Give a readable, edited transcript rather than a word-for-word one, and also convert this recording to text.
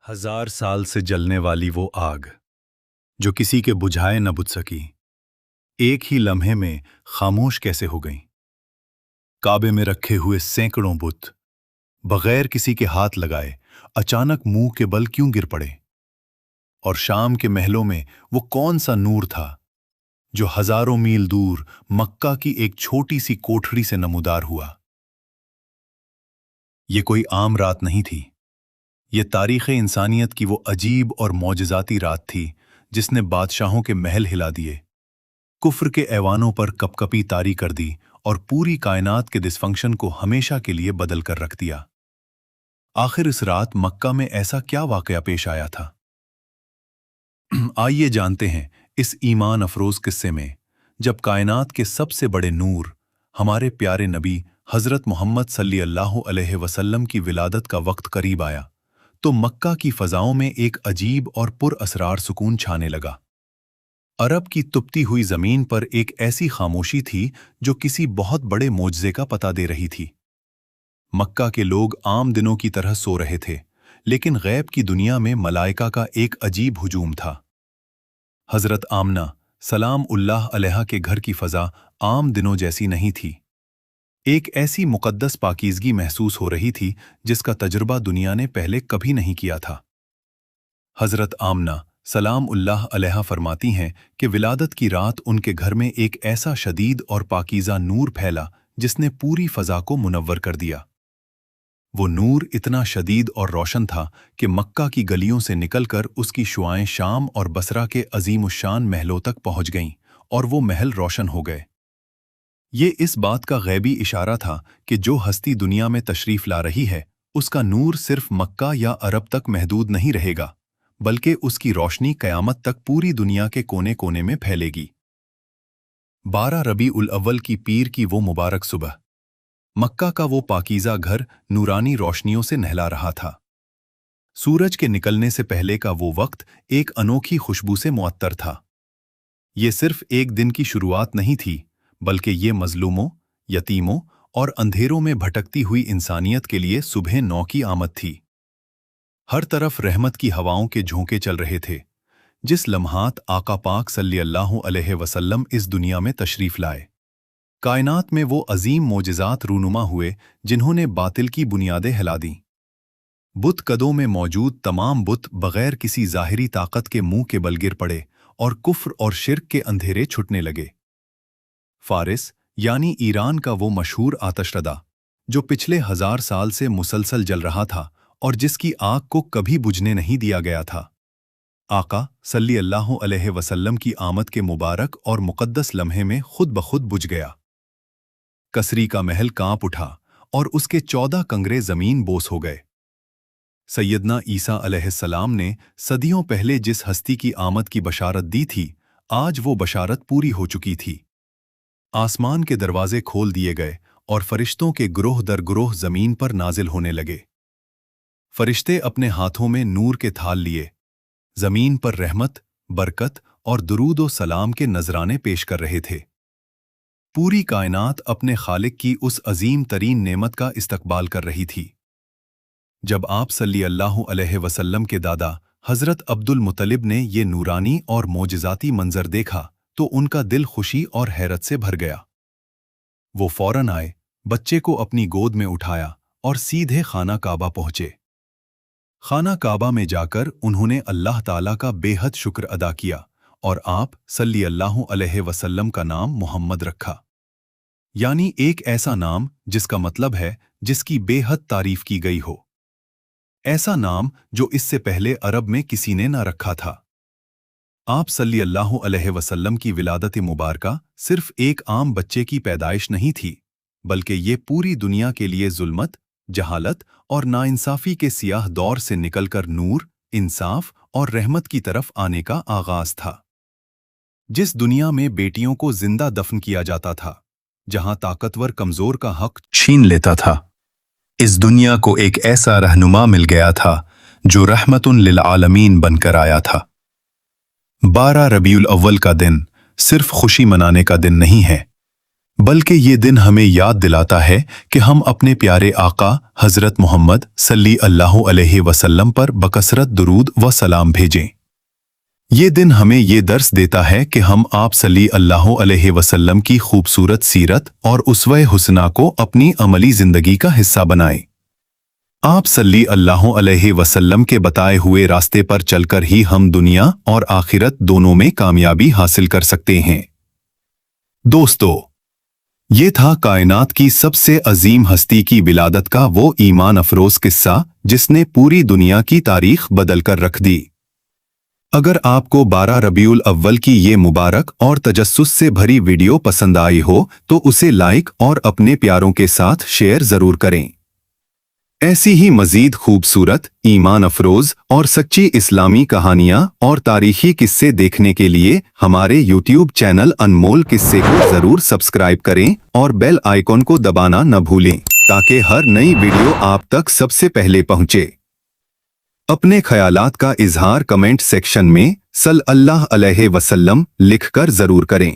हजार साल से जलने वाली वो आग जो किसी के बुझाए न बुझ सकी, एक ही लम्हे में खामोश कैसे हो गई। काबे में रखे हुए सैकड़ों बुत बगैर किसी के हाथ लगाए अचानक मुंह के बल क्यों गिर पड़े। और शाम के महलों में वो कौन सा नूर था जो हजारों मील दूर मक्का की एक छोटी सी कोठड़ी से नमूदार हुआ। ये कोई आम रात नहीं थी, ये तारीख़ इंसानियत की वो अजीब और मौजज़ाती रात थी जिसने बादशाहों के महल हिला दिए, कुफ्र के ऐवानों पर कपकपी तारी कर दी और पूरी कायनात के डिस्फंक्शन को हमेशा के लिए बदल कर रख दिया। आखिर इस रात मक्का में ऐसा क्या वाकया पेश आया था? आइए जानते हैं इस ईमान अफरोज किस्से में, जब कायनात के सबसे बड़े नूर हमारे प्यारे नबी हज़रत मोहम्मद सल्लल्लाहु अलैहि वसल्लम की विलादत का वक्त करीब आया तो मक्का की फ़ज़ाओं में एक अजीब और पुरअसरार सुकून छाने लगा। अरब की तुपती हुई ज़मीन पर एक ऐसी खामोशी थी जो किसी बहुत बड़े मोजज़े का पता दे रही थी। मक्का के लोग आम दिनों की तरह सो रहे थे, लेकिन गैब की दुनिया में मलाइका का एक अजीब हुजूम था। हज़रत आमना सलाम उल्लाह अलैहा के घर की फ़ज़ा आम दिनों जैसी नहीं थी। एक ऐसी मुक़द्दस पाकीज़गी महसूस हो रही थी जिसका तजुर्बा दुनिया ने पहले कभी नहीं किया था। हज़रत आमना सलाम उल्लाह अलैहा फरमाती हैं कि विलादत की रात उनके घर में एक ऐसा शदीद और पाकीज़ा नूर फैला जिसने पूरी फ़ज़ा को मुनव्वर कर दिया। वो नूर इतना शदीद और रोशन था कि मक्का की गलियों से निकलकर उसकी शुआएं शाम और बसरा के अजीमुश्शान महलों तक पहुंच गईं और वो महल रोशन हो गए। ये इस बात का गैबी इशारा था कि जो हस्ती दुनिया में तशरीफ ला रही है उसका नूर सिर्फ मक्का या अरब तक महदूद नहीं रहेगा, बल्कि उसकी रोशनी क़यामत तक पूरी दुनिया के कोने कोने में फैलेगी। 12 रबी उल अव्वल की पीर की वो मुबारक सुबह, मक्का का वो पाकीज़ा घर नूरानी रोशनियों से नहला रहा था। सूरज के निकलने से पहले का वो वक्त एक अनोखी खुशबू से मुअत्तर था। ये सिर्फ एक दिन की शुरुआत नहीं थी, बल्कि ये मजलूमों, यतीमों और अंधेरों में भटकती हुई इंसानियत के लिए सुबह नौ की आमद थी। हर तरफ रहमत की हवाओं के झोंके चल रहे थे। जिस लम्हात आका पाक सल्लल्लाहु अलैहि वसल्लम इस दुनिया में तशरीफ लाए, कायनात में वो अजीम मोजज़ात रूनुमा हुए जिन्होंने बातिल की बुनियादें हिला दीं। बुत कदों में मौजूद तमाम बुत बगैर किसी ज़ाहिरी ताकत के मुंह के बल गिर पड़े और कुफ्र और शिर्क के अंधेरे छुटने लगे। फारिस यानी ईरान का वो मशहूर आतशरदा जो पिछले 1000 साल से मुसलसल जल रहा था और जिसकी आग को कभी बुझने नहीं दिया गया था, आका सल्लल्लाहु अलैहि वसल्लम की आमद के मुबारक और मुक़द्दस लम्हे में खुद ब खुद बुझ गया। कसरी का महल कांप उठा और उसके 14 कंगरे ज़मीन बोस हो गए। सैयदना ईसा अलैहिस्सलाम ने सदियों पहले जिस हस्ती की आमद की बशारत दी थी, आज वो बशारत पूरी हो चुकी थी। आसमान के दरवाजे खोल दिए गए और फरिश्तों के ग्रोह दर ग्रोह ज़मीन पर नाजिल होने लगे। फरिश्ते अपने हाथों में नूर के थाल लिए ज़मीन पर रहमत, बरकत और दुरूद व सलाम के नजराने पेश कर रहे थे। पूरी कायनात अपने खालिक की उस अजीम तरीन नेमत का इस्तकबाल कर रही थी। जब आप सल्लल्लाहु अलैहि वसल्लम के दादा हज़रत अब्दुल मुत्तलिब ने ये नूरानी और मोजज़ाती मंजर देखा तो उनका दिल खुशी और हैरत से भर गया। वो फौरन आए, बच्चे को अपनी गोद में उठाया और सीधे खाना काबा पहुंचे। खाना काबा में जाकर उन्होंने अल्लाह ताला का बेहद शुक्र अदा किया और आप सल्लल्लाहु अलैहि वसल्लम का नाम मोहम्मद रखा, यानी एक ऐसा नाम जिसका मतलब है जिसकी बेहद तारीफ की गई हो। ऐसा नाम जो इससे पहले अरब में किसी ने ना रखा था। आप सल्लल्लाहु अलैहि वसल्लम की विलादत मुबारका सिर्फ एक आम बच्चे की पैदाइश नहीं थी, बल्कि ये पूरी दुनिया के लिए जुल्मत, जहालत और नाइंसाफ़ी के सियाह दौर से निकलकर नूर, इंसाफ और रहमत की तरफ आने का आगाज़ था। जिस दुनिया में बेटियों को जिंदा दफन किया जाता था, जहां ताकतवर कमज़ोर का हक छीन लेता था, इस दुनिया को एक ऐसा रहनुमा मिल गया था जो रहमतुन लिल आलमीन बनकर आया था। 12 रबीउल अव्वल का दिन सिर्फ खुशी मनाने का दिन नहीं है, बल्कि ये दिन हमें याद दिलाता है कि हम अपने प्यारे आका हज़रत मोहम्मद सल्लल्लाहु अलैहि वसल्लम पर बकसरत दुरूद व सलाम भेजें। ये दिन हमें ये दर्स देता है कि हम आप सल्लल्लाहु अलैहि वसल्लम की खूबसूरत सीरत और उसवे हुस्ना को अपनी अमली ज़िंदगी का हिस्सा बनाएं। आप सल्लल्लाहु अलैहि वसल्लम के बताए हुए रास्ते पर चलकर ही हम दुनिया और आखिरत दोनों में कामयाबी हासिल कर सकते हैं। दोस्तों, ये था कायनात की सबसे अजीम हस्ती की विलादत का वो ईमान अफरोज किस्सा जिसने पूरी दुनिया की तारीख बदल कर रख दी। अगर आपको 12 रबीउल अव्वल की ये मुबारक और तजस्सुस से भरी वीडियो पसंद आई हो तो उसे लाइक और अपने प्यारों के साथ शेयर जरूर करें। ऐसी ही मजीद खूबसूरत, ईमान अफरोज और सच्ची इस्लामी कहानियां और तारीखी किस्से देखने के लिए हमारे YouTube चैनल अनमोल किस्से को जरूर सब्सक्राइब करें और बेल आइकॉन को दबाना न भूलें ताकि हर नई वीडियो आप तक सबसे पहले पहुंचे। अपने ख्यालात का इजहार कमेंट सेक्शन में सल्लल्लाहु अलैहि वसल्लम लिखकर जरूर करें।